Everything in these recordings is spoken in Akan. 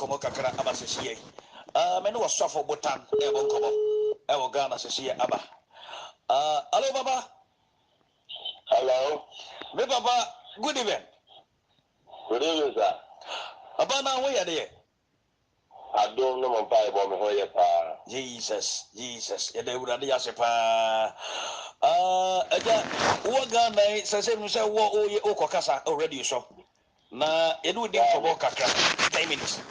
nkɔmɔ kakra aba sɛsie me ne wɔsɔfo botan ɛbɔ nkɔmɔ ɛwɔ Ghana sɛsie aba hello papa. Hello. Me papa, good evening. Good evening, sir. Papa, now where are you? I don't know my Bible, my way, pa. Jesus. You dey would have say pa. Again, what Ghana say me say what o kokasa already so. Na you do din for kakra 10 minutes.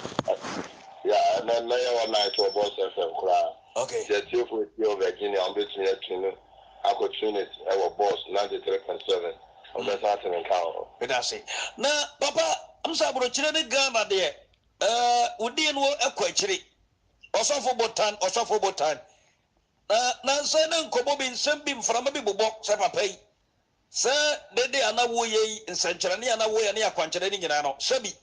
Yeah, and then later one night to boss FM crowd. Okay. The two for Virginia, I'm between you. I could tune it. Our boss 93.7. I'm just starting in count. That's it. Na papa, I'm sorry, bro. Chile Ghana there. Udi no ekwachiri. Osofo botan. Na say na nkobo bi nsem bi mframa bi bobọ se papa yi. Se dede anawo ye nsankyerane anawo ye ne akwankyere ne nyina no. Sebi.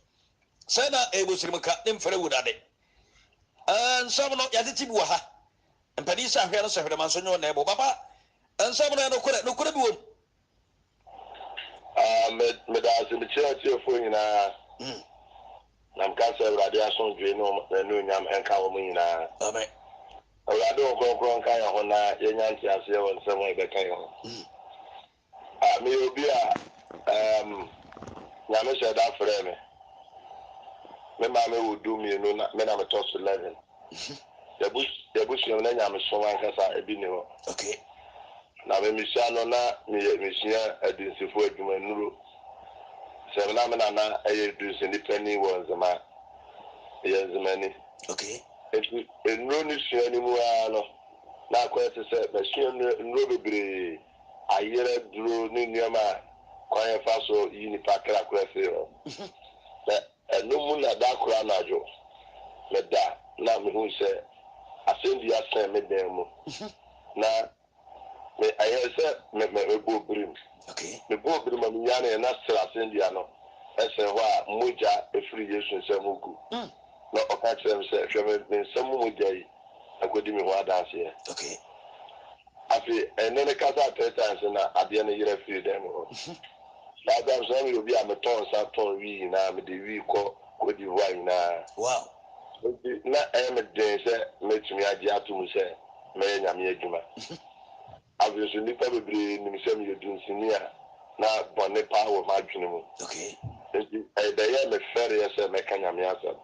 Se na ebosirimka ne mfere wudade. Nsam no yatiti bi wa ha. Mpani sa hwe no se hwe man so nyo na ebo papa. Nsam no kore bi wom. Me da se me church for you na. Nam ka se urade aso dwe no nyam enka wo nyina. Amen. Urade okronkron kan ya ho na yenya nti ase won se mo be kan ho. Me obi a nyame se da frɛ me. Me ma me wodu mi no na me na me toss 11. Yabushi na nyame so wan kasa ebi ne ho. Okay. Na me misia no na me misia adinsifo adwuma nuru. Se na me na eyedu ni penny won zama. Yenzamani. Okay. Nro ni sua ni mu no na akwete se be sua nro bebre ayere duro ni nyama kwan fa so yi ni pakra kwese o. No mu na da kura na jo. Me da na me hu se asendi asen me dem mu. Na me ayese me ebo brim. Okay. Me bo brim ma nyane na sra asendi ano. Ese ho a moja efiri Yesu nse mugu. No okachem se hweme me nsamu moja yi akodi me ho adanse. Okay. Afi enene kasa 3 times na ade na yere firi dem ho. Na gam so me obi a me ton sa ton wi na me de wi ko di wa na. Wow. Na me den se metumi agi atum se me nyame adwuma. Obviously nipa bebre ni me se me yedun sinia na bone pa wo ma dwene mu. Okay. Da ya me fere ya se me ka nyame asem.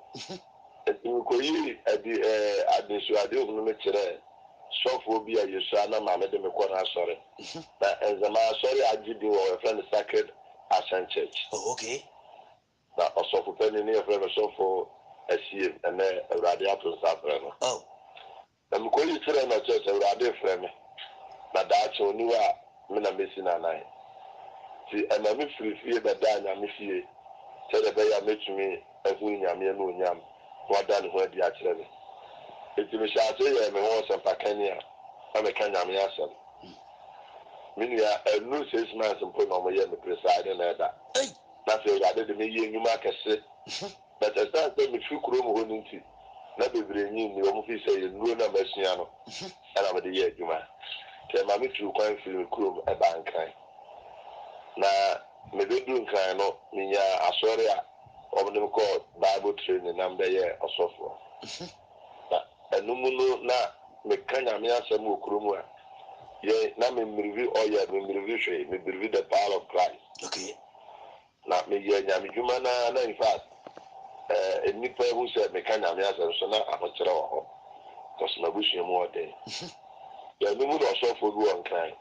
Nkoyi adisu ade ohunu me kire sofo bi a Yesu ana ma me de me kɔ na asɔre. Na enzama asɔre agidi wo friend Sacred Ascent Church. Oh, okay. Na osofo pani ne friend sofo asie ene awurade ato safre no. Oh. Na mkoyi kire na church awurade frɛ me. Na daache oniwa me na mesi na nai. Ti ena me frifie be da nya me fie. Tere be ya metumi ehu nyame no nyam. Wada ne ho adi akyerɛ me. Eti me sha ase ye me ho sempakania. Na me kan nyame asɛm. Minia enu 6 months mpo na mo ye me preside na da. Na fe ya de me ye nyuma kɛse. Na testa se me fi kuro mo ho nti. Na bebre nyi ni o mo fi se ye nuo na masua no. Ana me de ye adwuma. Ke ma me tu kwan fi kuro e bankan. Na me bedu nkan no minya asɔre a obnim ko Bible training na mbeye osofo. Enumuno na me kanya me asem okromu a ye na me mrivi oya me mrivi hwe me mrivi the power of Christ. Okay. Na me ye nyame dwuma na in fact enipa hu se me kanya me asem so na ahokyere wo ho. Cause na busu mu ode. Ya enumuno osofo bi won kan.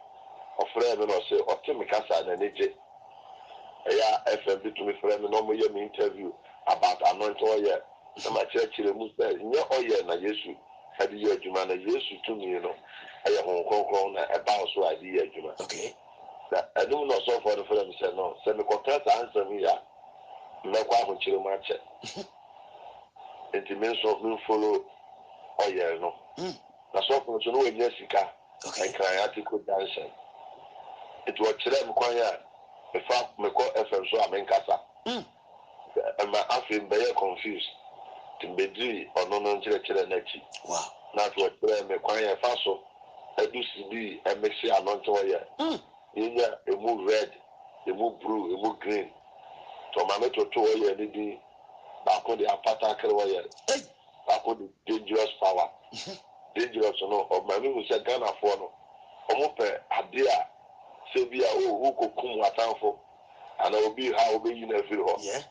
Ofre me no se otime kasa na neje. Yeah, FM to me friend no mo ye me interview about anointing oil. Na ma church mu say nye oil na Yesu adi ye adwuma na Yesu tumi no aye hon konkron na e ba so adi ye adwuma. Okay. Na anu no so for the friend say no say me contract answer me ya me kwa ho chire mu ache. Enti me so me follow oil no. Na so for so no we nye sika. Okay. I can article dancing. It was chire me kwa ya me fa me ko FM so amenkasa. Ma afim be confused. Timbedi ono no nkyerɛkyerɛ n'akyi. Wow. Na to ɔkyerɛ me kwan yɛ fa so edu sibi emesi anɔnto yɛ. Yenya emu red, emu blue, emu green. To ma me to yɛ ne di baako de apata kerewa yɛ baako de dangerous power dangerous no ɔma mi hu sɛ Ghanafoɔ no ɔmo pɛ ade a sɛ bi a wokɔkum atamfo ana obi ha wobɛyi no afiri hɔ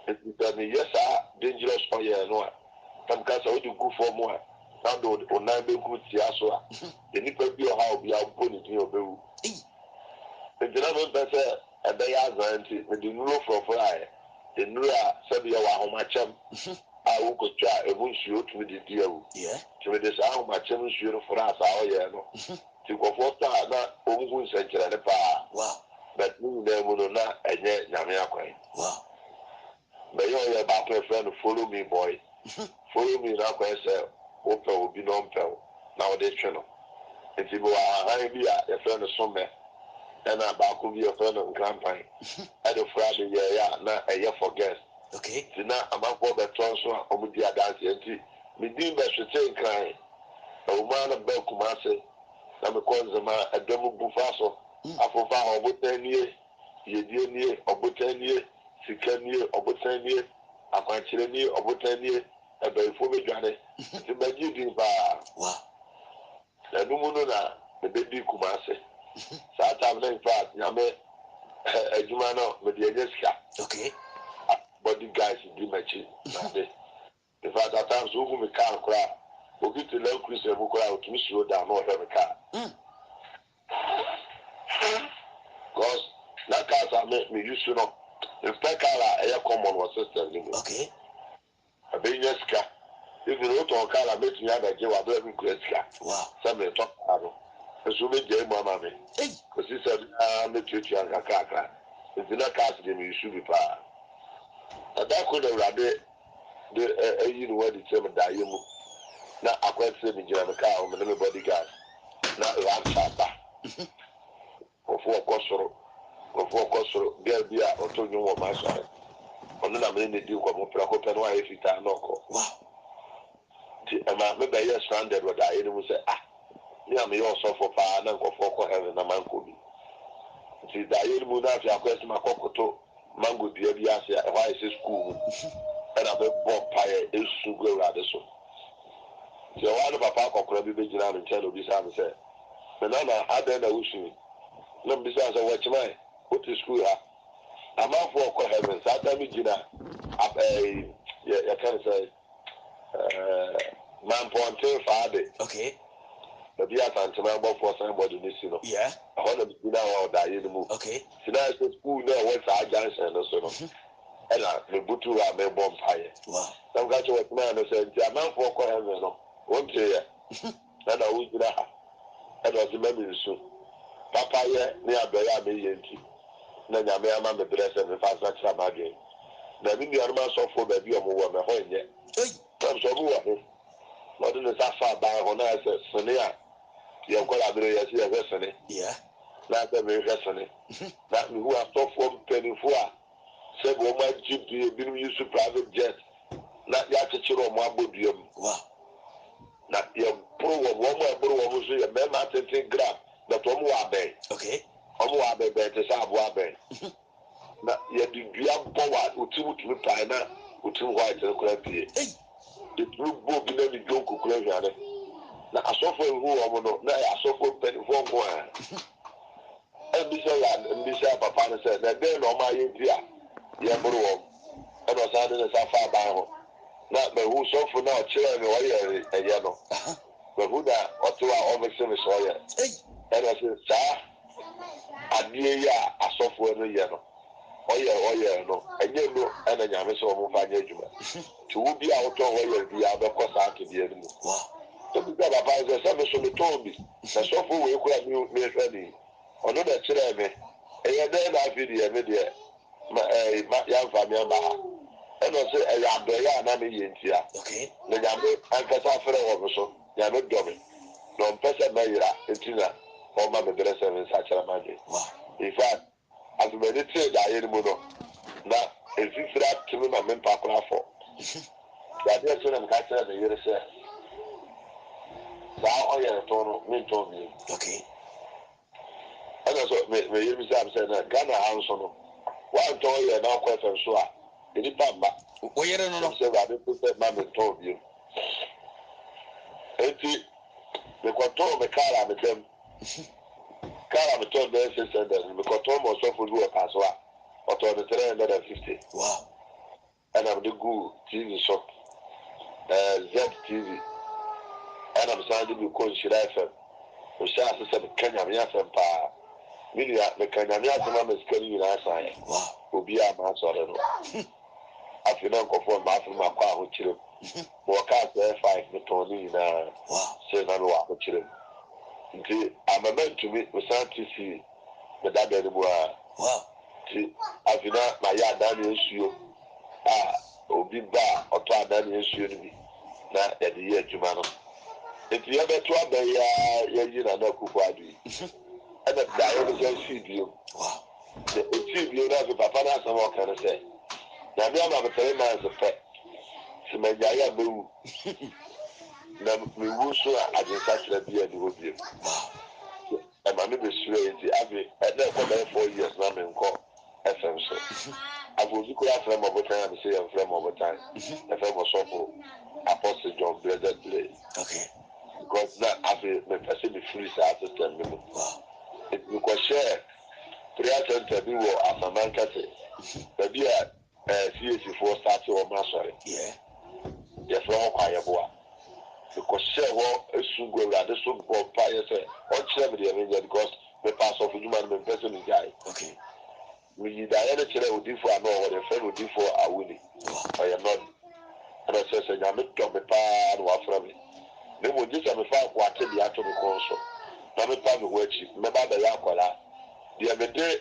nti sɛ meyɛ saa dangerous ɔyɛ no a tam ka sɛ wode gu fam a na de onan bɛgu tia so a nnipa bi ɔha obi a wobɔ ne din ɔbɛwu nti na mempɛ sɛ ɛbɛyɛ azan nti mede nnuro forɔforɔ ayɛ nnuro a sɛbi yɛwɔ ahomakyɛm a wokɔtwa a ɛmu nsuo tumi de di awu nti mede saa ahomakyɛm nsuo no forɔ a saa ɔyɛ no nti nkɔfoɔ tɔ a na ɔmuhu nsɛnkyerɛne paa but ne nyinaa mu no na ɛnyɛ nyame akwan bɛyɛ ɔyɛ baako yɛfrɛ no follow me boy follow me no akwan sɛ wopɛ obi na ɔmpɛ wo na wode twe no nti mewɔ ahan bi a yɛfrɛ no somɛ ɛna baako bi yɛfrɛ no nkrampan ɛde fora de yɛyɛ a na ɛyɛ for guest nti na amanfoɔ bɛtɔ nso a ɔmo di adanseɛ nti medin bɛhwete nkran ɛwoma no bɛ kuma ase na mekɔ nzema ɛdɔm bufa so afofa a ɔbotan nie yɛdie nie ɔbotan nie sika nie ɔbotan nie akwankyerɛ nie ɔbotan nie ɛbɛyifoɔ bɛdwane nti magye din paa ɛno mu no na mebɛdi kuma ase saa tam na infact nyame adwuma no mede ɛnyɛ sika body guys di m'akyi nade infact at times wohu me kaa koraa obi te Land Cruiser mu koraa otumi slow down na ɔhwɛ me kaa because na cars a me use no mepɛ car a ɛyɛ common wɔ system no mu ɛbɛnya sika even wotɔn car a mɛtumi abɛgye wɔ abɛrɛ bi nkura sika sɛ metɔ car no nso wobɛgyae mu ama me kɔsi sɛ mɛtuatua nkakrakra nti na cars de me use bi paa ɛda ko na Awurade de ayi no wadi sɛ medaeɛ mu na akwan sɛ megyina me car ɔmene me bodyguard na rapture ba kɔfoɔ kɔ soro girl bi a ɔtɔ nwom wɔ m'asɔre ɔno na mene ne di nkɔmmɔ prɛkopɛ no ayɛ fitaa na ɔkɔ nti ɛma mebɛyɛ stranded wɔ daeɛ no mu sɛ me a meyɛ ɔsɔfo paa na nkɔfoɔ kɔ heaven na mankɔ bi nti daeɛ no mu na afei akɔ sɛ makɔkoto mango dua bi ase a ɛhɔ ayɛ sɛ school mu ɛna mebɔ mpaeɛ ɛsu gu Awurade so nti ɛwɔ no papa akɔkora bi bɛgyina me nkyɛn na obisa me sɛ menana adɛn na wosui na mbisa sɛ wɔkyemae wote school ha amanfoɔ kɔ heaven saa ta me gyina yɛka ne sɛ mampɔnten faade baabi asantema abɔfoɔ san bɔde no si no ɛhɔ na megyina hɔ ɔdaeɛ no mu sina sɛ school na ɛwɔ saa junction no so no ɛna mebutu a mebɔ mpaeɛ na mka kyɛ wɔkyemae no sɛ nti amanfoɔ kɔ heaven no wɔnteyɛ ɛna wogyina ha ɛna ɔse ma me nsu papayɛ ne abɛyɛ a meyɛ nti na nyame ama mebrɛ sɛ mefa sa kyerɛ m'adwen na me nuanom asɔfoɔ baabi a ɔmowɔ me hɔ nyɛ nam sɛ ɔmo wɔ he na ɔde ne nsa fa ban hɔ na sɛ sene a yɛnkɔla berɛ yɛsɛ yɛhwɛ sene na sɛ mehwɛ sene na mehu asɔfoɔ mpanimfoɔ a sɛ bi ɔmo agye due binom use private jet na yɛakyekyere ɔmo abɔ dua mu na yɛboro wɔm wɔn a ɛboro wɔm nso yɛ mmarima atenten grab but wɔn wɔ abɛn wɔn wɔ abɛn te sɛ aboa abɛn na yɛde dua bɔ wa otim tumi paa na otim hɔ ayɛ kora pie yɛtumi bɔ bi na ne dwom kokora hwane na asɔfo ehu wɔn no na asɔfo mpanimfoɔ nko a mbisa papa no sɛ na ɛdɛn na wɔn ayɛ nti a yɛboro wɔm ɛna ɔsan de ne nsa fa aban ho na mehu sɔfo na ɔkyerɛ me ɔyɛ ɛyɛ no mehu na ɔte a ɔmese me sɛ ɔyɛ ɛna sɛ saa adeɛ yi a asɔfoɔ no yɛ no ɔyɛ no ɛnyɛ no ɛna nyame sɛ ɔmo fa nyɛ adwuma nti wo bi a wotɔn ɔyɛ bi a bɛkɔ saa akedeɛ no mu ɛbi sɛ papa sɛ me so metɔn bi na sɔfo wei kora mehwɛ ne ɔno na kyerɛ me ɛyɛ dɛn na afei deɛ me deɛ yɛmfa me aba ha ɛna sɛ ɛyɛ adɔyɛ a na meyɛ ntia na nyame ankasa frɛ wɔ me so nyame dɔ me na ɔmpɛ sɛ mɛyera nti na ɔma me berɛ sɛ me nsa kyerɛ m'adwen infact afemani tee daeɛ no mu no na ɛfifiri ateme ma mempa kora fɔ yadeɛ so na meka kyerɛ me yere sɛ saa ɔyɛ ne tɔn no mentɔn bio ɛna so meyere bi sɛ am sɛ na Ghana ha nso no woantɔn ɔyɛ na ɔkɔ fam so a nnipa mma oyere no no se ba de put ma me to bi enti me ko me kara me dem kara me to be se send me ko mo so fu du o paso a o to de 350 wow and I'm the good TV shop ZTV and I'm saying to call Shira FM o sha se se Kenya me FM pa media me Kenya me FM me skani na asan wow obi a ma so re no afina ko fo ma afina kwa ho kire mo ka 5 me to ni na wow se na no wa ho kire nti amament to me we start to see me da be ni wow ti afina na ya da ni nsuo obi ba oto ada ni nsuo ni bi na ya de ye adwuma no enti ya beto abaya ya yi na na kuku adu ana da ya no just see bio wow the see bio na so papa na so kan say na bia ma betere na so pe se ma ya ya bewu na me wu so ajensa kira bia de obi e ma me be sure enti abi na ko be 4 years na me nko FM so agozi ko afra mo botan am say afra mo botan afra mo so Apostle John Blessed Play. okay Because that after me person be free system me. wow It we ko share prayer center bi wo Asamanka say. Baby CAC for start your mastery. yeah Ya from kwa ya boa. We ko share wo esu go ra de so go pa ya say on share me dey because me pass of human me person is guy. okay We da ya chere odi for ano wo the friend odi for awuni. I am not and I say ya me to me pa no afra me. Me mo dis am fa kwa te dia to me ko so. Na me pa me wachi me ba ba ya kwala. Dia me de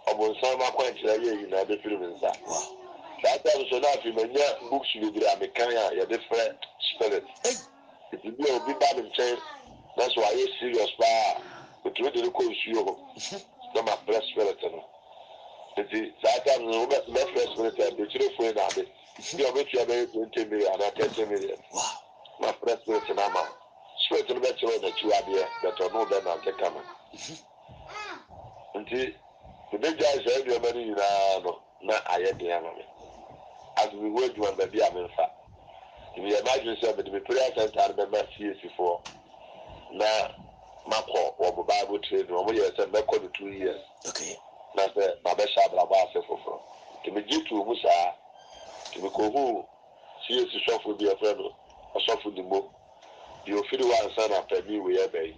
obonsan ma kwa nkyere ye yi na be firi me nsa. wow That time so na fi manya books we did am kan ya de frɛ spirit. It be obi ba me nkyɛn. That's why you serious pa. But we dey ko nsuo. Na ma bless spirit no. Enti that time no be fresh spirit and the chire fo na be. Dia obetu abe 20 million and 30 million. wow My first spirit na ma. Spirit no be chiro na chu ade but no be na take am. Nti the big guys say the money na aye dey am. As we wait one baby am in fact. If you imagine say the prayer center be CAC for na mako or Bible training or we say make 2 years. okay Na say na be sha bra ba se foforo. To me jitu mu sa to me ko hu CAC sofo bi afra no. Sofo dimbo. The official one son of me we are bay.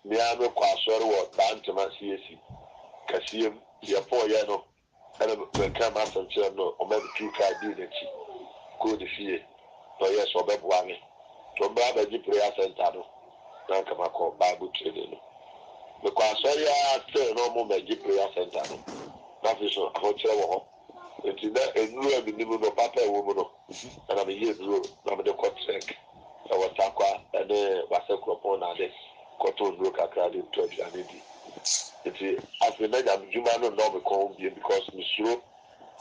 Me am a quasor what Bantama CAC. Cassium, your 4 year no, and a come out and chair no, or maybe 2 car dinner. Go the fear. No, yes, or Bebuani. To Baba G prayer center. Now come call Bible training. The quasor still no more G prayer center. That is a hotel. It's in that a new no papa woman. And I'm a year old. I'm the court check. Our Takwa and the Wasakropon and the Cotton Look at Crowded to Janidi. It's after that I'm Jumano no because Monsieur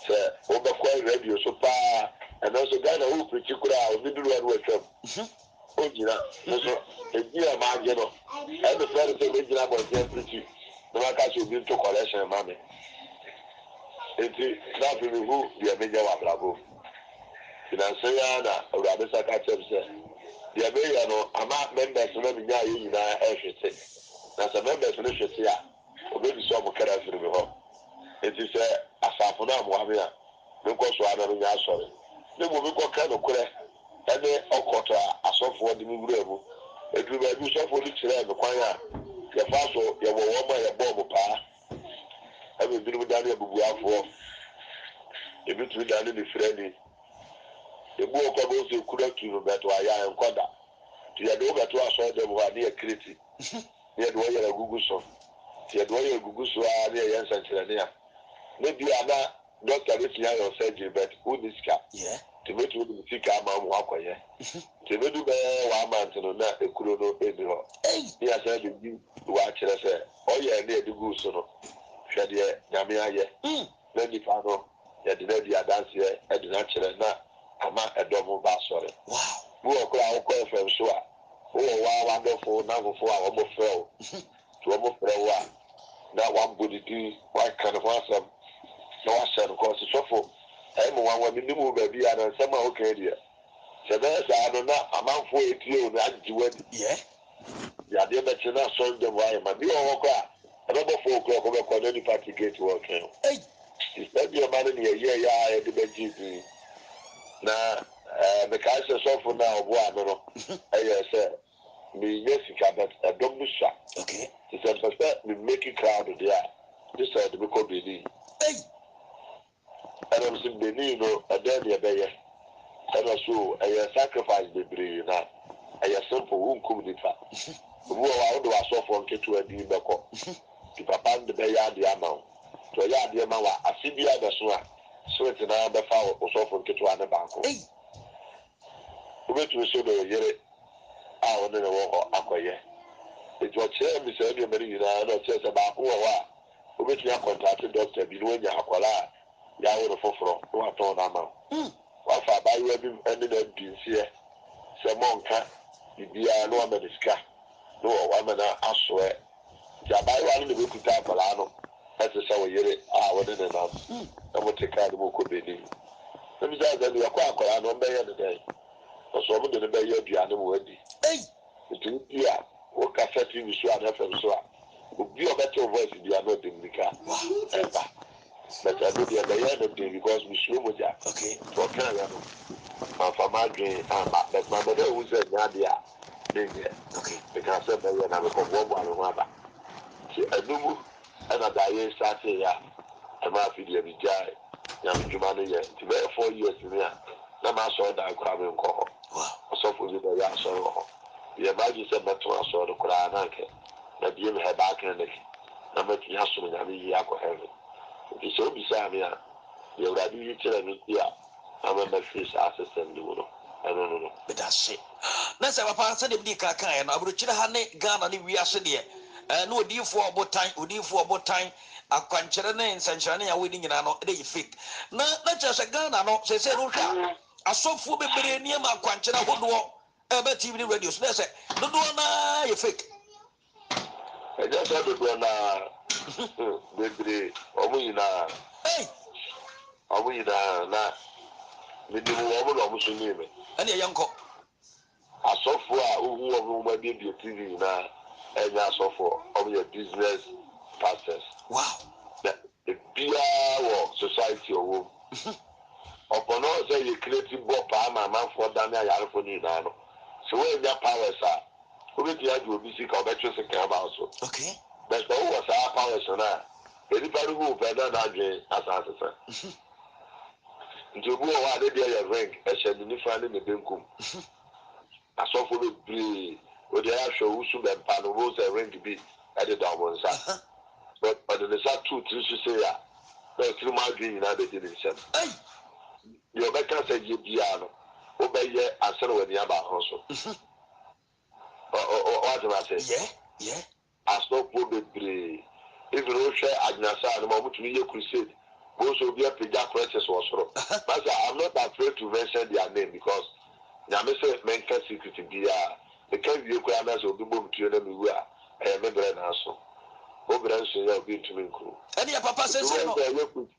said over radio so far and also Ghana who particular middle one with them. Oh, you know, a year margin and the first thing about them pretty. No matter you been to collection, mammy. It's not really who the major Bravo. Financier, Rabisa Catcher said. The American ama members no be nya yi na ehwete na se members no hwete a obebi so mo kara firi me ho enti se asafo na mo ame a me ko so ana nya asore ne mo bi ko ka no kure ene okoto asofo de mi wura mu edu ba bi sofo di kire me kwan a ye fa so ye wo wo ma ye bo mo pa e be bi no dani abubu afo e bi tu dani ni freni ebu okobo se kura tu no beto aya enkoda ya do beto aso de bo ade kriti ya do ya gugu so ya do ya gugu so a ne ya nsankyerane a ne bi ana doctor be tia your surgery but who this ka yeah to me to be sika ama mo akoye to me do be wa amount no na ekuro no ebi ho ya say be bi wa kire say o ya ne edugu so no hwede nyame aye na di fa no ya de na di adanse e de na kire na ama edomo ba sore wow wo okra wo ko FM so a wo wa wonderful na go for a wo frɛ to wo frɛ wo na one body do why kind of awesome no I said of course so for mo wan wa minimum ba bi ana sama okay dia se be sa no na amanfo etie o na ajiwadi ya de be chena so de why ma bi o ko a ebe bo fo ko be ko ni party gate work is be man ni ya de be ji na me ka se so for na obo ano no say me yesika but a double shot okay it's a suspect me make it crowd there this side me ko be ni and I'm saying Benin, a day be and also a sacrifice the brain na a simple won't come with that. Who are do I suffer on to a deal bako? The papa the bayard the amount to a yard the amount a CBI the swan, so it's an hour before or so from Ketuana Banco. Wait to so the year out in a war acquire. It was chair, Miss Eddie Marina, and I says about who are who me contacted Doctor Biluania Aquala. Ya wo foforo no aton na ma wa fa ba yi bi ene na bi nsie se monka bibia no amediska no wa ma na asoe ya ba yi wa no be kuta akola no ese se wo yere a wo de na na mo te ka de mo ko be ni na mi za za ni akwa akola no be ye de dai so mo de be ye aduane mo adi etu bia wo ka fa TV so ana fa so a obi o beto voice bia no de nika eba. But I know the other because we slow moja. Okay. For Canada, for my dream, but my mother was a Nadia. Okay. Because I said, I'm a one. See, I do, and I die Saturday. I'm a video with Jai. I'm Jumani yet. To be 4 years in there. Now I saw that crime in Coho. Wow. So for you, I saw. The imagine said, but I saw the Koranake. That you have back in the. I'm making Yasum and Yako heaven. It's so beside me. You already you tell me, yeah, I'm a Memphis assistant. I don't know. But that's it. That's our papa said, the Kaka and Abuchina Hane, Ghana, and we are sitting here. No deal for about time, we deal for about time. A quancherane and Sanchani are winning in an day fit. Not just a Ghana, no, say, I saw for the Berenium, a quanchera who do a better TV radio. So that's it. No, no, you fake. I just have to go now. Baby, Hey, are we now? Maybe we will almost name it. and a young cock. I saw for who might be a TV now, and I saw for your business pastors. Wow. The beer society or room. Upon all say you creative Bob Palmer, man for Daniel Yarfoni now. So when your powers are, who will be sick or better sick about so. Okay. But who was our powers now? Anybody who better than Jay as answer. Into who are they there rank, a shed in the family in the Benkum. I saw for the plea, where they are show who should be Panos a rank to be at the down side. But the sad truth is to say, no, through my dream, I didn't say. Your better said you piano, obey ye, and send when you about also. What do I say? Yeah. I saw for the plea. If you don't share Agnasa, the moment to be a crusade. Also be a pija crisis was but I'm not afraid to mention their name because Yamese mental secret be the can be requirements of the boom to them who are a member and also. Obran so you be to me crew. And your papa says,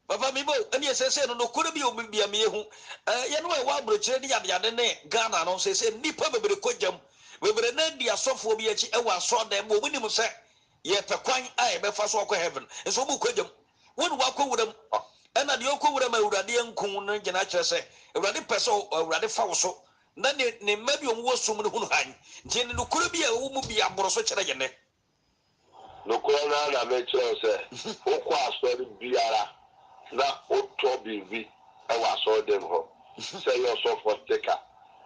Papa Mibo, and yes, I said, no, could be a me who, you know, one bridge, Yadane, Ghana, no, says, Nipper, but a quajam, we were an India software, I was saw them, when you say, yet a quine eye, but first walk heaven, and so quajam. One walk with them. And at your co with them, already uncoon, and I just say, already peso, already falso. Then maybe you was someone who hang. Jen could be a woman be a brosso again. No corner, I made sure, say, Oqua study Biara, not Otobi, I was saw them home. Say yourself was taker,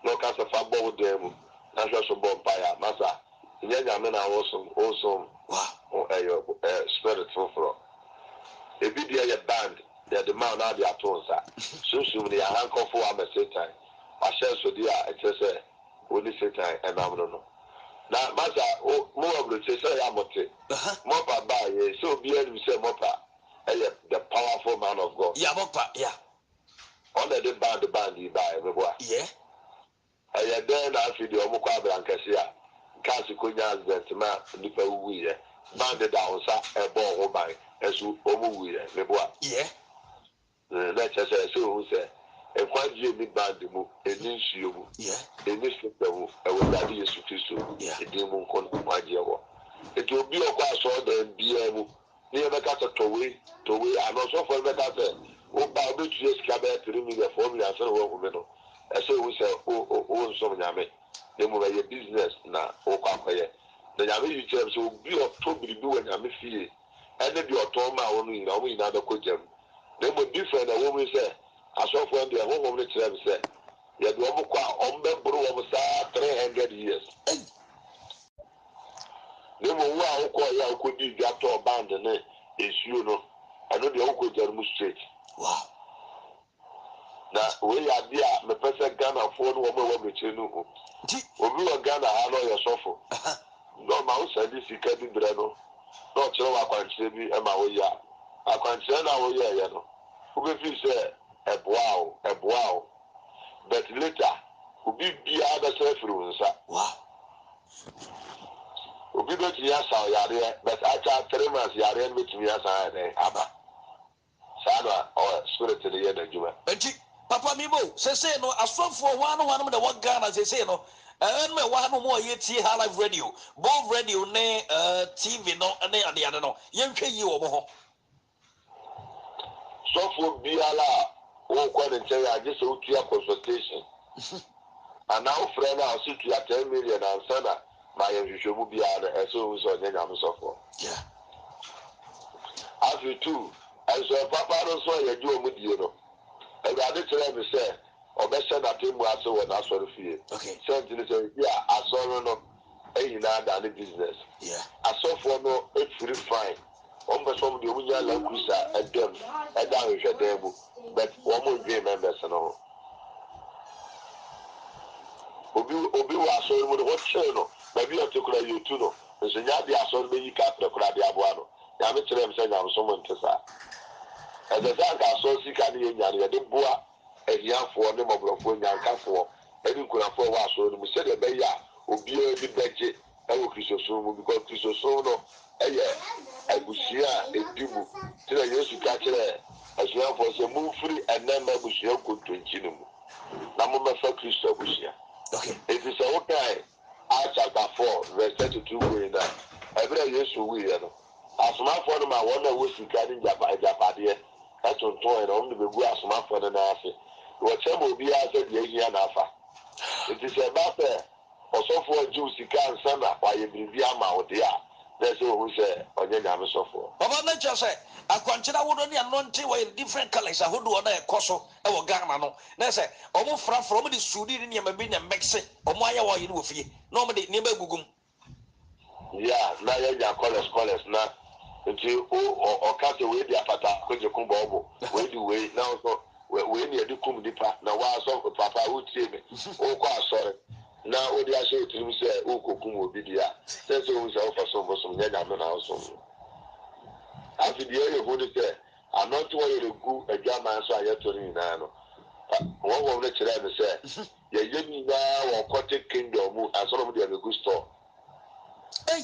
no cast of a bow them, not just a bomb by a massa. Then I mean, I also, a spirit for. A video band. They are the man now they are told that. So soon they are handcuffed for a Satan. I shall so dear, it says, only Satan and I'm no. Now, Master, more of the say, I'm not it. Mopa by so be able to say Mopa, the powerful man of God. Yeah, Mopa, yeah. Under the band, you buy everywhere. Yeah. I then I feel the Omoka Brancasia, Casikonia, the man, Nipa Wee, banded down, a ball by, as you Omu, yeah. let's say who say a quite Jimmy Bandimu, a Ninshu, a Nishu, a Wadi Yesu, a demon con Majiawa. It will be a class order and be able near the cat to wait, and also for the cat. Oh, by which years cabinet to me the formula and so on. I say we say, oh, so Yame, they move a business now, oh, Kampaya. The Yami terms will be of trouble to do and Yami fee, and then your Toma only in another cojem. They would different, a woman say, I saw when the home of the term said, yet the Omukwa Ombe Bro of 300 years. They were who call you could be got to abandon it, is you know, I know the Oko Jermu Street. Wow. Now, we are there, the person Ghana phone woman will be chenu. When we are Ghana, I know your sofa. No mouse and this you can be Breno. No, Chow, I can't say me, Emma, we are. I can't say now, we are, you know. Who if you say, a wow. But later, who be other self rules. Wow. Who be got Yasa, Yare, but I can't 3 months, Yare, with me as I am. Sana, or spirit to the end of you. Papa Mibo, say no, I saw for one of the one Ghana, they say no. And me one more yet high life radio, both radio, ne TV, no, and the other no. Young you over. So for Biala, won't quite tell I just wrote to your consultation. And now, friend, I'll sit to your 10 million and Sana, my usual Biala, and so was on the name of. Yeah. As you too, and so Papa don't saw you do with you know. And I did tell me, say, or best send a team was so when I saw the fear. Okay. Send to the yeah, I saw no, and the business. Yeah. I saw for no, it's really fine. Almost some of the Winya Lankusa and them, and down with your table, but one more game members and all. Obi was so what channel, maybe I took you to know. And so now they are so many cat the crab Yabuano. Yamit to them saying I'm someone to say. As a dog, I saw Sikani and Yania, the boa, and young for them of Yanka for, and you could afford was so we said a bear, Obi the budget, and we Christosomo because Christosono, a Bushia, a Dibu, till I used to catch it as well for some move free and then my Bushia could drink in him. Namama for Christo Bushia. Okay. It is a okay. Acts chapter 4, verse 32 going down. Every year, so we know. As my father, my one was regarding Japadia. That's on toy and only the good as my father and I say. Whatever will be answered, the Asian Alpha. It is about the also for Jews, you can't send up by a Bibiama or dear. That's all we say on your name so for. Papa, let just say, I consider would only anointing were different colors. I would do another coso or Ghana. No, that's it. Almost from the Sudi in Yamabin and Mexico or Maya or you with you. Nobody never Gugum. Yeah, now you're colors now. Until or cut away the apata, because you come bobo. Where do we now? When you do come deeper, now why some papa would say me, oh, quite sorry. Now, what do I say to him? Say, oh, Kokum will be there. That's always for some young man also. After the area of what it said, I'm not to worry to go a German, so I have to read now. One of the children said, you're young now or Cottage Kingdom, and some of them have a good store. Hey.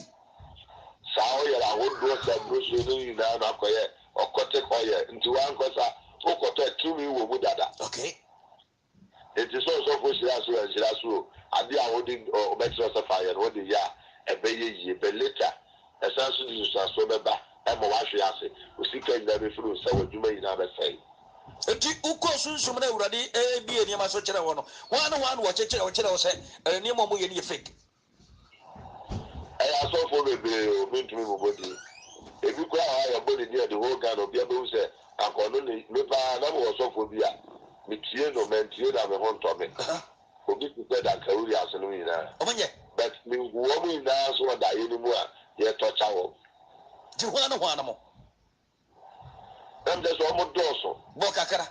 Sao ya la would go to Bruce in now, or Cottage Hoyer into one cosa, or Cottage 2 with that. Okay. It is also for Shirasu and Shirasu. I be holding or Metro Sapphire, what the year, a baby, but later, as soon as you start so bad, I'm a wash yassi, who see can never through, so what you may never say. Uko soon, somebody already be a near my social one. One watch it or say, a near Momu in your fake. I saw for me, mean to me, body. If you cry a body near the whole gun of the other, say, I'm going to look at number of Sophia. Mitiano, Mentiana, I'm a home to me. For me to say that Kauri as an winner. But me woman now, so that anymore, yet touch our. Do one more. I'm just almost dorsal. Bokakara.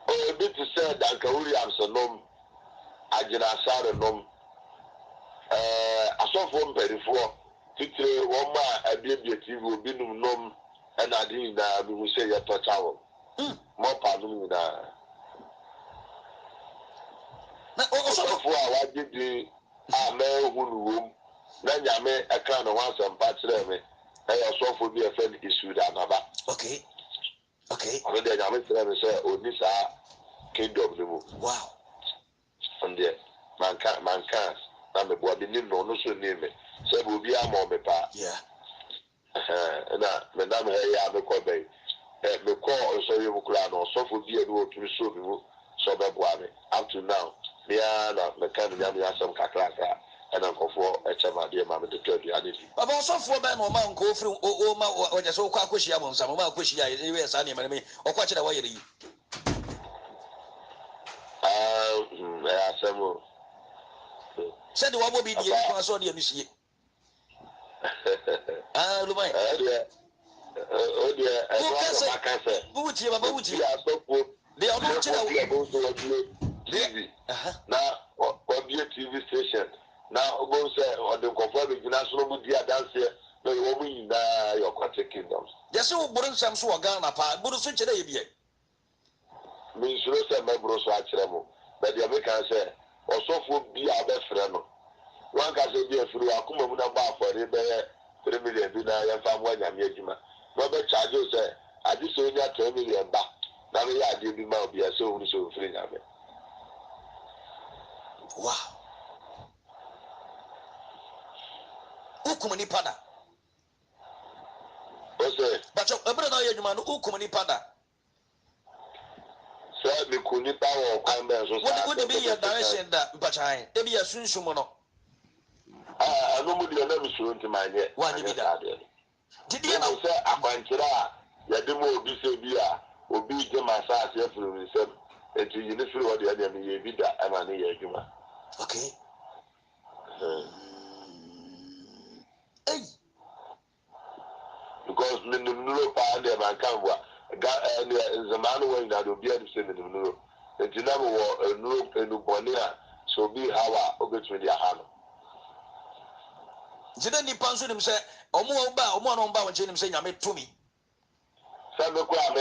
Oh, a bit to say that Kauri as a nom, Ajina Sara nom. I saw from before. Titri, one man, a baby TV will be no nom, and I didn't we will say yet touch our. More pardon now. Also, for what did the man who room? Then I made a kind of once and patch them. I also for be a friend issue that never. Okay. Okay. I mean, I'm say, oh, this kingdom. Wow. And there, man can't. I'm a boy, didn't know, no, so name it. So, we'll be a moment, yeah. And Madame, hey, I'm a call, me call, so you will cry, or so for dear, to be so, so that up to now, me and the kind of young some caclaca, and Uncle for a chama, dear mamma, the 30 anity. But also for Ben or man go through or just so quite question on some of my question, yes, I mean, or quite a way. Several. Said the one will be the I saw the MC. Ah, Lumai. Oh, dear, I can't say. Who would you about you? They are not TV. Now, what be a TV station? Now, go say, or the conform with national media dance here. No, you won't win your quarter kingdoms. Yes, you wouldn't some so Ghana part, but switch it a bit. Means you say, my bros watch them. But the American say, or so for be our best friend. One can say, dear, through Akuma Muna for the 3 million dinner and family and Yajima. Robert Charles say, I just saw that 10 million back. Now, I did be my be a so free. Wow. Ukumani pada. But your brother, you man, Ukumani pada. Sir, me couldn't power what would be your direction that, but I, there be a soon sumono. I know you never soon to my net. Why did that? Did you know, sir? I find you demo be so beer, or be the massage from himself, and to you listen what the enemy be that I'm an ear. Okay. Hey. Because no power there, man, come what. And the man when that will be able to say in the no. And you never were a no and no bonia, so be how I obey with your hand. Didn't he pass him say, Omo ba, Omo on bow and him saying, I made to me. Some of the crowd,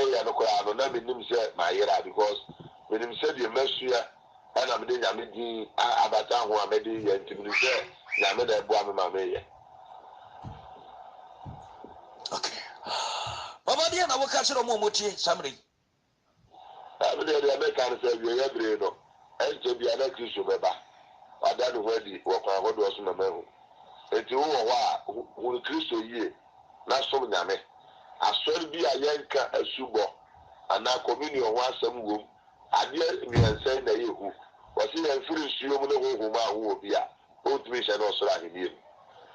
and let him say my ear because when him said you mess here, and I'm doing Yamidi, Abata, who I made it, and to say, Yamada Buamama. Okay. Baba dear, I will catch it on Momochi, somebody. I mean, the American said, you are every no, and to be an excuse, Baba. I don't know where the work I was in the mail. And to who Christo ye, not so Yame. I saw be a yanka a subo, and now communion once some room. I dare me and say that you was in a free stream of who will be a both wish and also like him.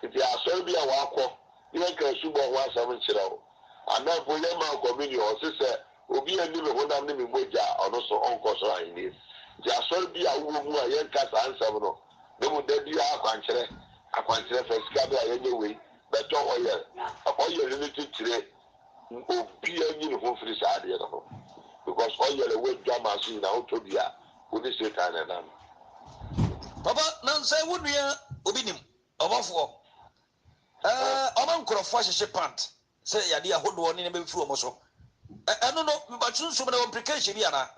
If you are so be a walk, you can subo once 7 children. And now for your man communion, sister, will be a little one of them in Moja, or also uncle so I need. There are so be a woman who are yankas and 7. They would then be a quantity for Scabba anyway, but all your limited today. Be a uniform for this idea because all your way drama in our Tobia would this say kind of Papa, none say would be a obinim of war. Among Crofwash pant. Say, ya dear, hold one in a bit from also. I don't know, but soon some implication, Yana.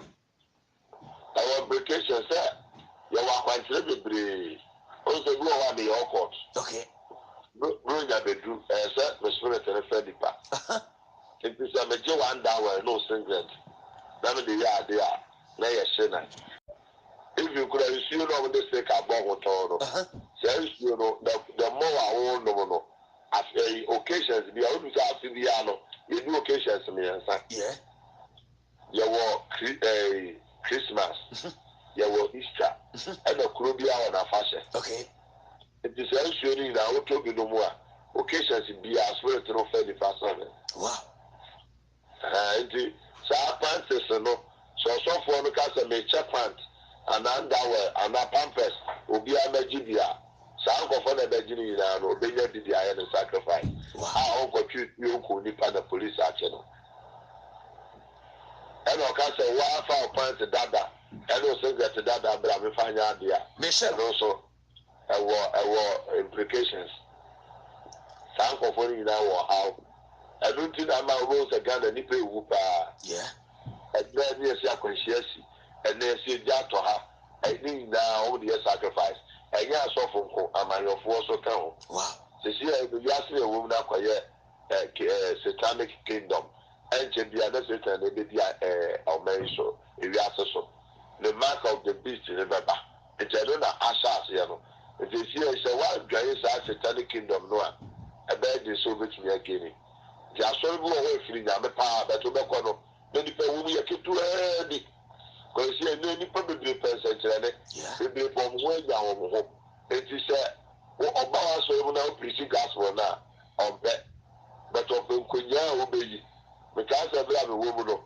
Our implication, sir, you are quite celebrity. Also, go on the court. Okay. Bring your bedroom, sir, the spirit and a friendly path. It is a major $1, no singlet. None of the yard they are. Lay a sinner. If you could have seen over this thing, I bought Toro. Says, you know, the more I won't know. After occasions, the only after the piano, you do occasions, me and son. Yeah. You were Christmas, you were Easter, and a Caribbean on a fashion. Okay. It is ensuring that I will talk no more. Occasions be as well to no fairly fast. Wow. And so our pants is no. So for the cast may check pants and underwear and our pampers will be a Megibia. So Uncle for the Virginia and Obey did the iron sacrifice. Our uncle you could depend the police action. And I can say, why for pants dada? And also that the dada, but I'm finding out there. And also, our implications. Some of what you know how. I don't think I'm a rose again and nipple whoop. Yeah. And then yes, I can share. And then see that to her. I think now all the sacrifice. And yeah, so from I'm your force or count. Wow. So see, you ask me a woman acquire satanic kingdom. ɛnkyɛ bia na Satan na ebedi ɔman so ewiase so the mark of the beast ne bɛba nkyɛn no na ahyɛ aseɛ no nti esi ɛhyɛ wadwane saa Satanic kingdom no a ɛbɛyɛ de so obetumi ageni nti asɔre bi wɔ hɔ efiri nyame paa bɛto bɛkɔ no na nipa wɔn mu yɛ ketewa bi kɔsi ɛnna nipa bebree pɛ nsɛnkyerɛnne bebree pɔ wɔn ho anya wɔn ho eti sɛ ɔba wa asɔre mu na ɔpirisi gospel na ɔmpɛ bɛtɔ ɔpɛ nkonyaa a ɔbɛyi mekaa sɛ bere a mewɔ mu no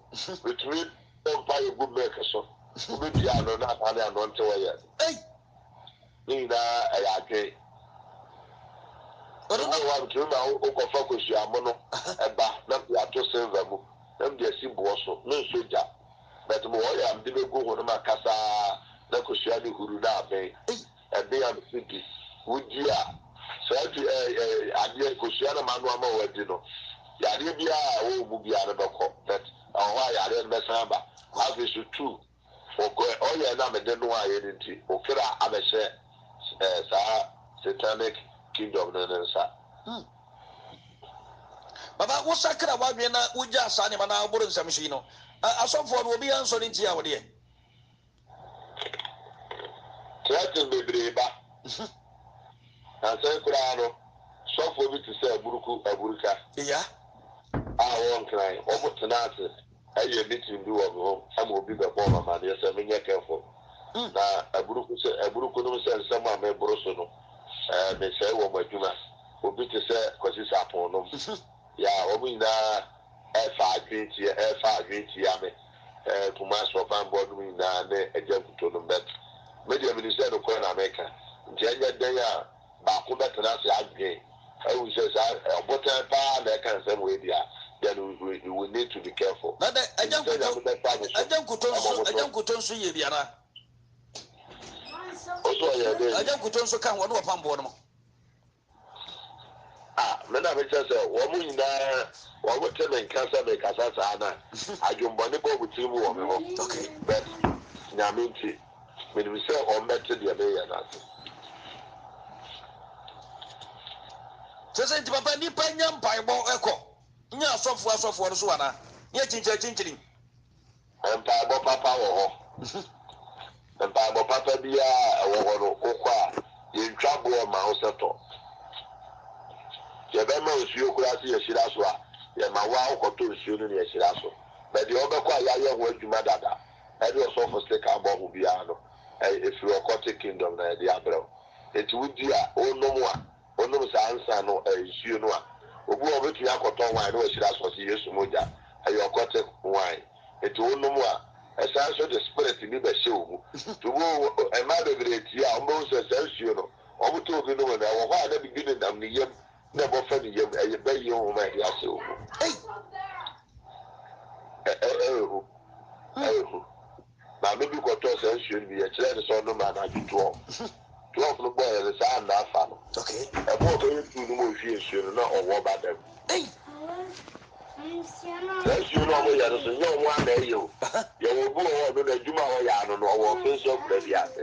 betumi ɔmpa yɛ gu mɛk so wobɛdua ano na ata ne ano nte wɔyɛ ne nyinaa ɛyɛ adwen wa betumi ma wokɔfa kɔsuamo no ɛba na yɛato silver mu na mede asi boɔ so ne nso gya but mo wɔyɛ amde bɛgu ho no ma kasaa na kɔsua ne huru na abɛn ɛbɛn a mesi di wodi a saa ti adeɛ kɔsua no ma no ama wɔadi no yareɛ biara a wɔwɔ mu biara no bɛkɔ but ɔhɔ a yareɛ no bɛsan aba afei so tu ɔyɛ na mede no ayɛ no nti okra abɛhyɛ saa Satanic kingdom no ne nsa baba wo sakra wadwe na wogya asa ne ma na aboro nsɛm hyi no asɔfoɔ no obi ansɔ ne ntia wo deɛ threaten bebree ba nansan koraa no sɔfoɔ bi te sɛ aburuka a wɔn nkran wɔn tena ase ɛyɛ meeting bi wɔ hɔ ama obi bɛbɔ mama ne sɛ menyɛ kɛfo na aburuku no sɛ nsɛm a mɛboro so no mesɛe wɔ mo adwuma obi te sɛ kwasi sapɔn nom ya wɔn nyinaa ɛfa adwen tia me kuma asɔfan bɔ nom nyinaa ne agya nkuto no bɛt media minister no kɔɛ na mɛka nti ɛnyɛ dɛn a baako bɛtena ase adwen ɛwu sɛ saa ɔbotan paa na ɛka nsɛm wɔ edi a then we need to be careful. Na agya nkuto nso yɛ biara. Oso yɛ de. Agya nkuto nso ka wɔn wɔ pamboɔ no mo. Mena me kyerɛ sɛ wɔn mu nyinaa wɔn tɛ me nkasa me kasa saa na adwombɔne bɔ mu tiri mu wɔ me hɔ. Okay. But nyame nti menim sɛ wɔn bɛte deɛ bɛyɛ n'ase. Sɛ nti papa nipa nya mpaebɔ ɛkɔ nya asɔfoɔ no so ana nyɛ kyinkyini mpaebɔ papa wɔ hɔ mpaebɔ papa biara ɛwɔ hɔ no wokɔ a yɛntwa boɔ ma wo sɛ tɔ yɛbɛma nsuo koraa sɛ yɛhyira so a yɛma wo a wokɔtɔ nsuo no ne yɛhyira so bɛdeɛ wobɛkɔ a yɛayɛ ho adwuma dada ɛde ɔsɔfo sika bɔ ho biara no ɛfiri ɔkɔte kingdom na yɛde abrɛ wo ɛnti wodi a wonom saa nsa no nsuo no a obi a obetumi akɔtɔ wine na wɔahyira so sɛ yesu mogya ɛyɛ ɔkɔte wine ɛnti wonom a ɛsan so de spirit bi bɛhyɛ wo mu nti ɛma bebree tie a ɔmbɛhu sɛ saa nsuo no ɔmotɔ obi nom no ɛwɔ hɔ a na bibi ne nam ne yam na ɛbɔfa ne yam ɛyɛ bɛyie nwoma ɛde ahyɛ wo mu ɛhu maame bi kɔtɔɔ saa nsuo no bi yɛkyerɛ ne sɛ ɔnom anadwo 12 no bɔɔyɛ ne saa nna afa no ɛbɔɔ bɛyɛ tu no ma ɔhwie nsuo no na ɔwɔ ba dam saa nsuo no ɔmoyɛ no so nyɛ ɔmo ana ɛyɛ o yɛwɔ bi wɔ hɔ no na adwuma a ɔyɛ ano no ɔwɔ ɔfe nso kura bi ase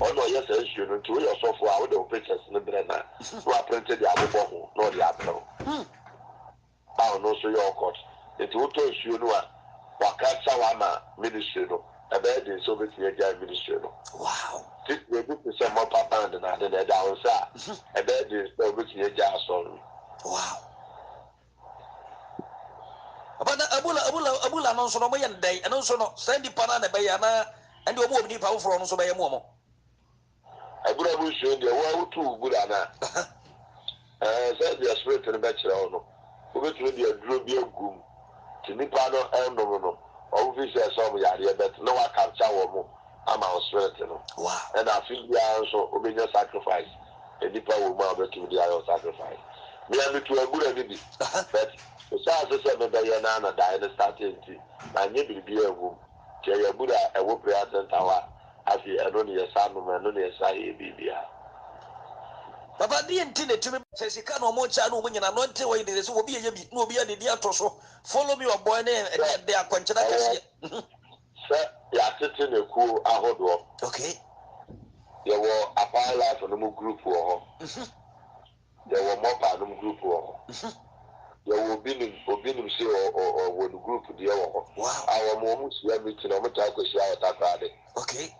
ɔna ɔyɛ saa nsuo no nti woyɛ ɔsɔfo a wode wo pictures no berɛ na woaprente de abobɔ ho na ɔde abrɛ wo a ɔno nso yɛ ɔkɔt nti wotɔ nsuo no a waka kyɛ wo ama ministry no ɛbɛyɛ de nso wobɛtumi agyae ministry no ebi te sɛ mɔpa band na ade na ɛda wo nsa a ɛbɛyɛ de nso wobɛtumi agyae asɔre abana abula no nso no moyɛ ndɛn ɛno nso no saa nipa no na ɛbɛyɛ anaa ɛnde ɔmo nipa foforɔ no nso bɛyɛ mu ɔmo abura mu nsuo deɛ wo a wotu wo bura no a sɛ deɛ spirit no bɛkyerɛ wo no wobɛtumi de aduro bi agum nti nipa no ɛnom no ɔmo fi sɛ ɔmo yareɛ bɛt na wakapkya wɔ mo ama wo spirit no ɛna afe biara nso wobɛnya sacrifice nipa wɔ mu a wobɛtumi de ayɛ wo sacrifice mea metu abura no bi but ɛsɛ sɛ mebɛyɛ no ana daeɛ no starte nti manyɛ biribi awom nti ɛyɛ abura a ɛwɔ prayer center hɔ a afei ɛno ne yɛsa nom ɛno ne yɛsa yɛ biribiara papa deɛ nti na tumi sɛ sika na ɔmo kyɛ na ɔmo nyina no nte wɔyɛ de sɛ obi yɛ bi na obi yɛ de ato so follow me ɔbɔ ne ɛde akɔnkyerɛ kɛseɛ sɛ yɛatete ne kuo ahodoɔ yɛwɔ apaa life no mu group wɔ hɔ yɛwɔ mɔpa no mu group wɔ hɔ ya obi nim say o wo group dia wo Wow. Awo mo sia meeting o meta ko sia wata krade. Okay.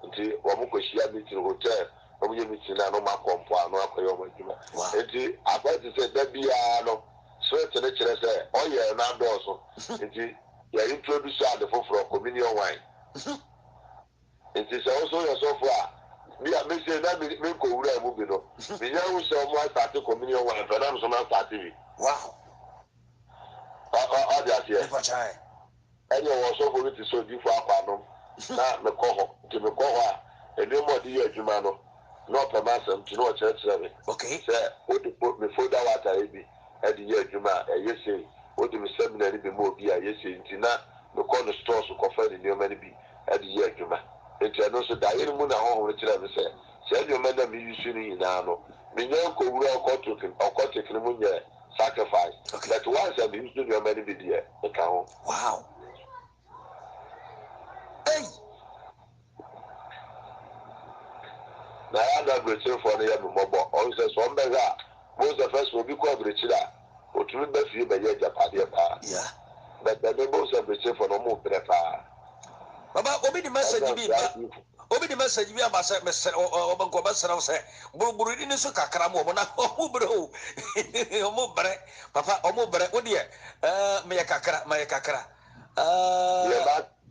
Nti o mo ko sia meeting hotel. O mo ye meeting na no ma kompo ano akoyo mo adwuma. Wow. Nti about say da bia no so tene kire say o ye na do so. Nti ya introduce ad for communion wine. Nti say also yourself me a me say na me ko wura mu bi no. Me nya wo say o mo start communion wine, but am so na start bi. Wow. Ọ dị asị ya. Enyi ọwọ sọfọ mi ti so di fọ akwa anọ na mekọ họ nti mekọ họ a ẹni mọ ọdị yẹ adwuma no na ọpẹ m asẹm nti na ọkyerẹkyerẹ mi. Sẹ o mi foda wata ebi ẹdi yẹ adwuma a ẹyẹ sei o di mi sẹmina ni bi mu obi a ẹyẹ sei nti na mekọ no stọọs kọfẹ ni nneɛma ni bi ẹdi yẹ adwuma. Nti ẹno nso da yẹn mu na ọhụrụ kyerɛ mi sɛ sɛ nneɛma na mi yi su ni nyinaa no mi nyɛ nkowura ɔkɔ tekene mu nyɛ sacrifice. But once I'm using your money video, okay. Wow. Hey. Now I am breaching for the mobile. Also, some beggar. Most the first will be called breachida. Or to remember you by your Japadia. Yeah. But the most of breaching for no more prefer. Baba, obi the message be obi the message be about say o banko ba sra say buruburu ni so kakra mo na o bre o mo bre papa o mo bre o de me kakra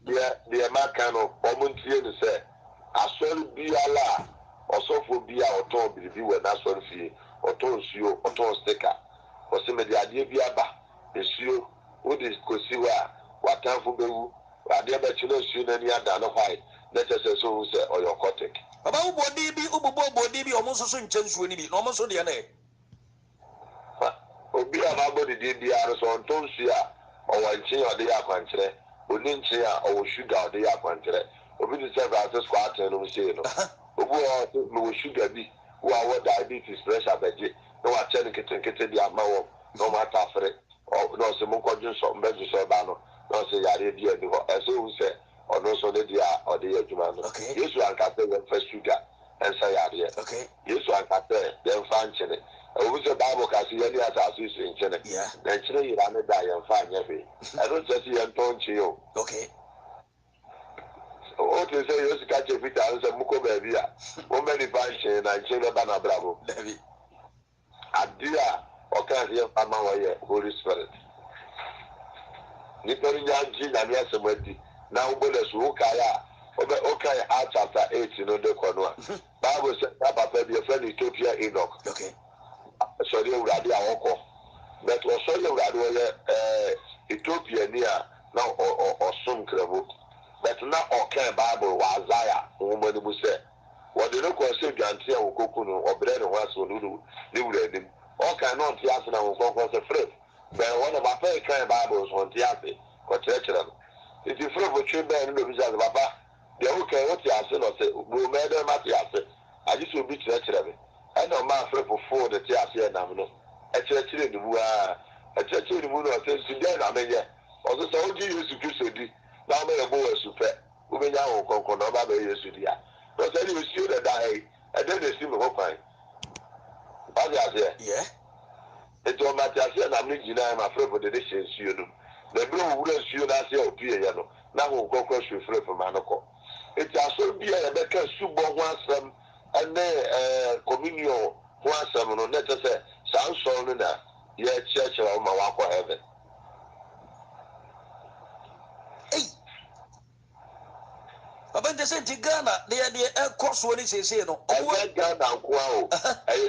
the Macano, Omuntie, and say, I saw be a la, or so for be our tone, be when I saw fee, or tone shoe, or tone sticker, or some of the idea be a ba, the shoe, what is Kosiwa, what time for Bewu, I dear bet you know soon any other white, let us so say, or your cottage. About body be body be almost so intense when it almost so the name. Obi a body did the others on tone share, or one chain or the aquantre. Oninche a owo sugar de yakwantere obi di say ba squat no say no obu o no sugar bi wo a diabetes pressure beje no wa che nkete di amawo no ma tafre o no se mo kwaju so mbeju so ba no no se yare bi edi ho e so say ono so ne dia o de adwuma no yesu ankate we fa sugar en say yare yesu ankate dem fa nchene obu se bible ka se yare asa so se nchene na nchene yira ne da yan fa nya be I don't just see Antonio. Okay. What you say, you catch a bit and say, Muko baby. How many fashion and Chile Bana Bravo? Adia, or can't hear Pama, Holy Spirit. Nippon Yanji, and yes, now, Bolas Ukaya, okay, chapter 8, you know, the corner. Bible said, Papa, your friend Ethiopia Enoch. Okay. So you Radia Oko. But also, you Radia Ethiopia near. Now or some crable. But now okay Bible was Isaiah, woman who said, what the local say Gantia or Kokuno or bread and was or Lulu, they would have them. All cannot Tiasan and was a friend. But one of my favorite kind of Bibles on Tiapi or Tetram. If you friend for Chimba and the Visa Papa, they okay what Tiasan or say, will murder Matias. I just will be Tetram. I know my friend for 4 the Tiasia and Amino. A church in the Mua, a church in the Moon or says to them, I mean, ọsọ sọ ojú Yesu Kristo di náà ọmọ yẹn bó wọ ẹsùn fẹ wọ́n yà wọ́n kọ̀ọ̀kan náà ọba bẹ Yesu di ya lọ́sẹ̀ ẹni oṣù yóò dẹ̀dá ẹ̀ ẹ̀dẹ́ ní esi mi kọ́ kwan wọ́n ti àṣẹ ètò ọmọ àti àṣẹ náà mi jìnnà ẹ̀ máa fẹ́rẹ̀ fún dédé ṣe nsuo nù na ebi wọn wúlò nsuo náà ṣe òpin ẹ̀yẹ no náà wọn kọ́kọ́ ṣe fẹ́rẹ̀ fún máa nọkọ ètò àṣọ bí ẹ̀ bẹ́ kẹ́ ṣùgbọ́ ho asẹ́m ẹ̀nẹ́ communion ho asẹ́m no ní ẹ̀tẹ́ sẹ́ sáà ń sọ ọ́ nínú yẹ kyerẹ́kyerẹ́ ọmọ wa kọ́ heaven. Baba de senti Ghana de course woni sese no Ghana nko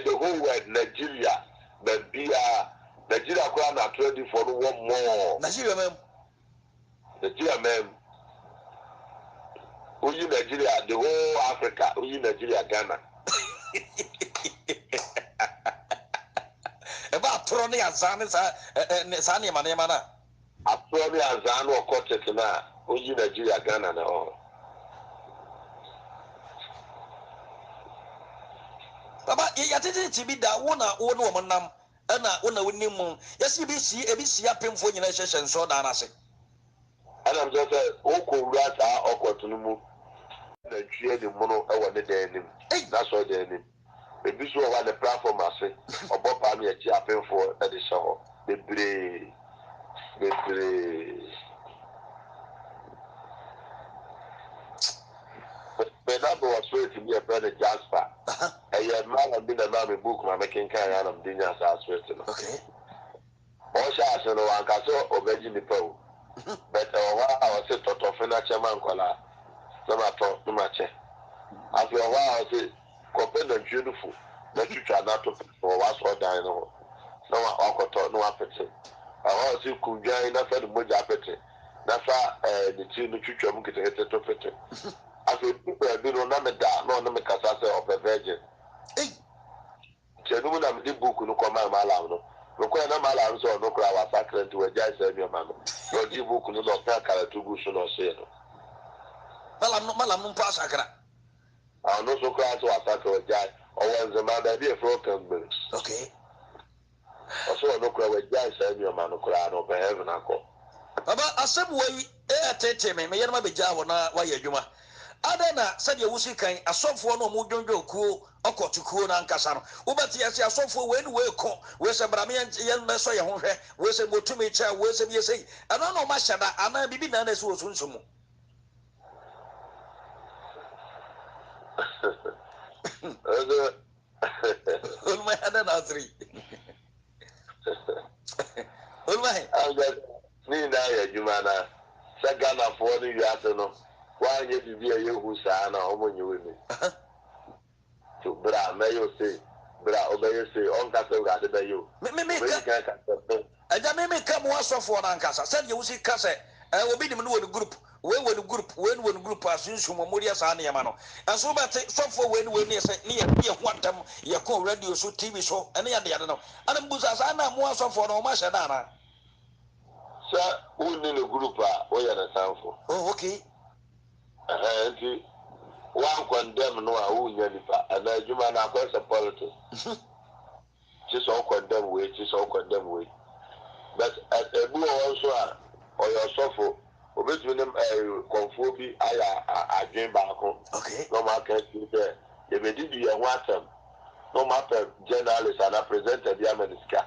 the whole world Nigeria Nigeria kwa na 24 no one more Nigeria mem Uyi Nigeria the whole Africa Uyi Nigeria Ghana eba toro ne azane sa ne manema na atoro ne azane okotek na Uyi Nigeria Ghana na Baba ya tete bi da wo na wo nam na wo na woni mu yesi bi si apemfo nyina hyehye nso da na ase ana mzo se okowura ta okotunu mu na twie de mu no e wo ne dan nim na so dan nim ebi so wa the platform ase obo pa me achi apemfo e de hye ho bebree but that was straight to be a brother Jasper. I man been a man book my making kind of dinner as okay. Also, I said, no one can so obey the pow. But I was a tot of furniture man, Kola. No matter, no matter. After a while, I said, Copen and beautiful. Let you try not to for what's what I know. No one talk, no appetite. I was you could get enough of the mood appetite. Nafa, the two the future monkey to hit it to fit. After people have been on Nameda, no Namekasa of a virgin. Genuine, I'm the book, no command my alarm. No kwa na mala nso no kra wa sakra nti wa jai se mi ma no no di book no no ka kala tu gu so no se no malam no pa sakra a no so kra so wa sakra wa jai o wa nzema da bi e fro kan gbe okay o so no kra wa jai se mi ma no kra no be heaven akọ baba asem wai tete me yer ma be ja wo na wa ye adwuma adana sade wusi kan asofo no mu dwondwo kuo okotu kuo na nkasa no wobati ase asofo we ni we ko we se brame ye meso ye ho hwe we se motumi cha we se bi sei ana no ma hyada ana bibi na na se osunsumu olma adana asri olma ni na ya adwuma na sa Ghana fo no wiase no wa nye bibi e yehu saa na o mo nyewe ni to bra me yo say bra obeye say on ka se ura de be yo me ka aja me ka mo asofo na nkasa sade wusi ka se obi nim no woni group we woni group asunsu mo mori asa na yama no enso bete sofo we ni se ni ye ho atam ye ko radio so tv so ene ya de no ana mbuza sa na mo asofo no ma hye da na sa woni no group a o ya na sanfo oh okay nti one condemn no a wunya nipa ana adwuma na akwasa politics just all condemn we but ebu also a oyo sofo obetumi nem konfo bi aya adwen baako okay no ma ka ti be ye be di ye ho atam no ma pe journalist and presenter bi amaniska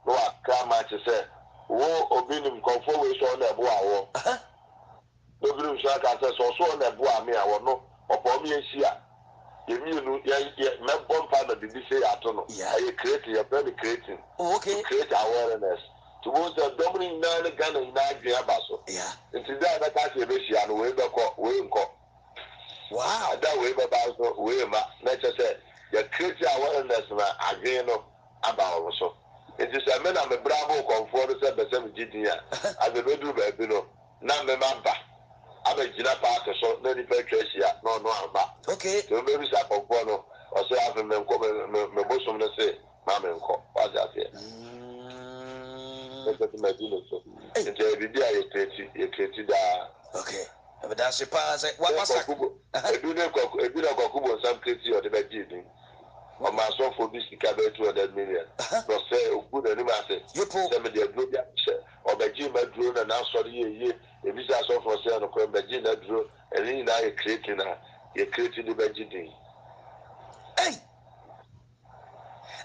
no aka ma che se wo obinim konfo we so na ebu awo obinim so aka se so na ebu ame awo no opo mi ehia yemienu ye mebon pa na bibi say ato no I create your brand creating okay to create awareness to want the dominant na Ghana na adwen abaso nti da ka se be hia no we be ko we nko wow da we be ba so we ma na che se you create awareness na adwen no aba so nti se me na me bravo comfort se be se me gidin a abe be du ba bi no na me ma ba abegina park so na ni pe twahia no amba okay so be bi sa kokko no o se afi me nko me bosom no se ma me nko wa ja se se me di no so nti e bi a ye kreti da okay e da se pa se wa pasa ebi na kokko bo sam kreti o de be di din o ma so for this ka be 200 million no se ogu na ni ma se se me de duro bia se o be ji ma duro na na so ye ebi sa so for se no ko be ji na duro eni na ye kreti na ye kreti de be ji din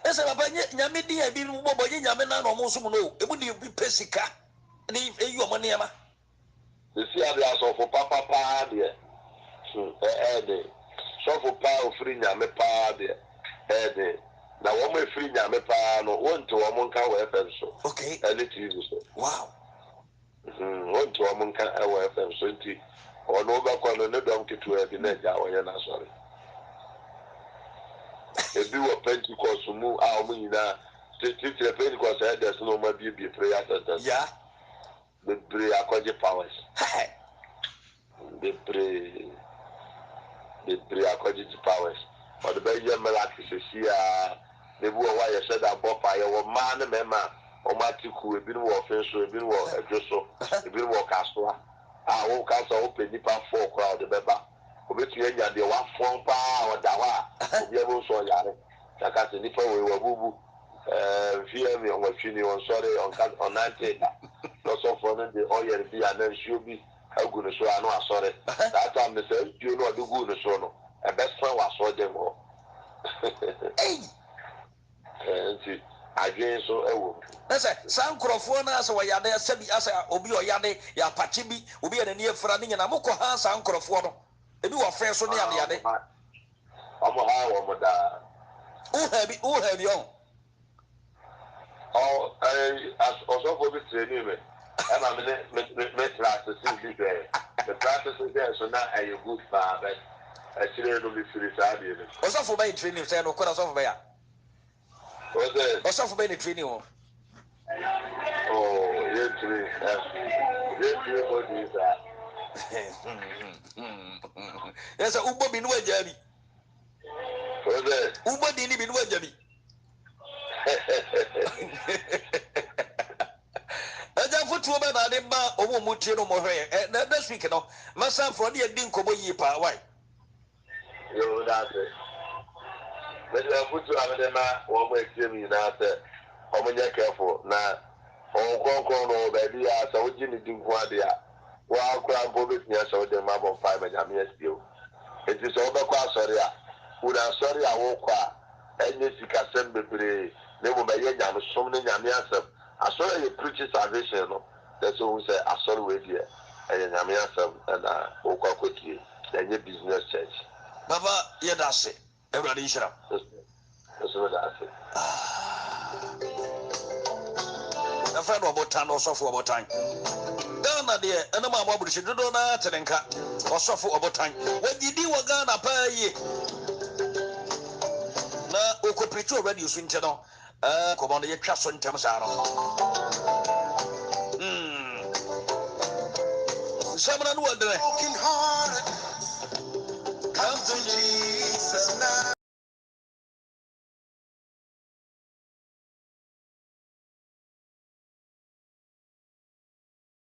ese baba nyame di ya bi no bobo nyame na no mo so mo no ebu di bi pesika ni eyi o mo ne ma si ade aso for papa de de so for pa ofri nyame pa de de na wo mo efri nyame pa no won to wo mo nka wo FM so okay ene TV so wow won to wo mo nka wo FM so nti ono ba ko no ne dom kitu e bi na ja wo ye na sorry ebi wo Pentecost mu a o nyina titire Pentecost e des no ma bi prayer center yeah bebre akwaje powers bebre akwaje powers o de be ye mela kisisi a nebu o wa ye said abop pa ye wo ma ne mema o ma tiku ebi no wo fen so ebi no wo adwoso ebi no wo kasoa a wo kaso wo pe nipa 4 kwa o de beba obetu ye nya de wa fon pa o da wa obi ebo so yare saka se nipa we wa bubu VM on watchini on sorry on 90 no so for no de oil bi ana nsuo bi agu no so ano asore that time say you know do go no so no e best friend was so dem ho nti adwene so ɛwɔ. Na sɛ saa nkurɔfoɔ no asɛ wɔyade asɛ bi asɛ obi ɔyade yɛapakye bi obi yɛ n'ani afira ne nyinaa mokɔ ha saa nkurɔfoɔ no ebi wɔ fɛn so ne yade ɔmo ha wɔn daa. woha bi ɔn. Ọsọfọ bi tiri ni mi ẹna mi practice bi bẹẹ mi practice bẹẹ so na ẹyẹ good paa bẹ ẹkyerẹ no mi firi saa deɛ no. Ɔsɔfo bɛyɛ training sɛ no kɔda ɔsɔfo bɛyɛ. Ɔsɛ. Ɔsɔfo bɛyɛ ne training wɔ. Yɛ tiri mo di saa. Yɛ sɛ wobɔ bi ne wagya bi. Ɔsɛ. Wobɔ di ni bi ne wagya bi. Ɛgya fotuo bɛ na ade ma ɔmo mu tie no mo hwɛ next week no masa for ne yɛdi nkɔmmɔ yie paa why. Yoo daase mɛde fotuo a mɛde ma wɔn mo etie mi nyinaa sɛ ɔmo nyɛ kɛfo na ɔmo kɔnkɔn no baabi a sɛ wogye ne di nko ade a wɔakora mpo betumi ahyɛ wo de ma bɔ mpa ma nyame asie o eti sɛ wobɛkɔ asɔre a wura asɔre a wokɔ a ɛnyɛ sikasɛm bebree na emu bɛyɛ nyamesom ne nyame asɛm asɔre yɛ preach salvation no ɛsɛ ohun sɛ asɔre wɔ deɛ ɛyɛ nyame asɛm ɛna wokɔ akɔtie ɛnyɛ business church. Baba yɛ da ase awurade nhyira. ɛsɛ da ase. ɛfɛ no ɔbotan ɔsɔfo ɔbotan Ghana deɛ ɛnam a moaburuhyi dodoɔ no tene nka ɔsɔfo ɔbotan wagyidi wɔ Ghana paa yie na ɔkɔpirikyi wɔ radio so nkyɛ no nkɔmmɔ no yɛtwa so ntɛm saa no nsɛmna no wɔdene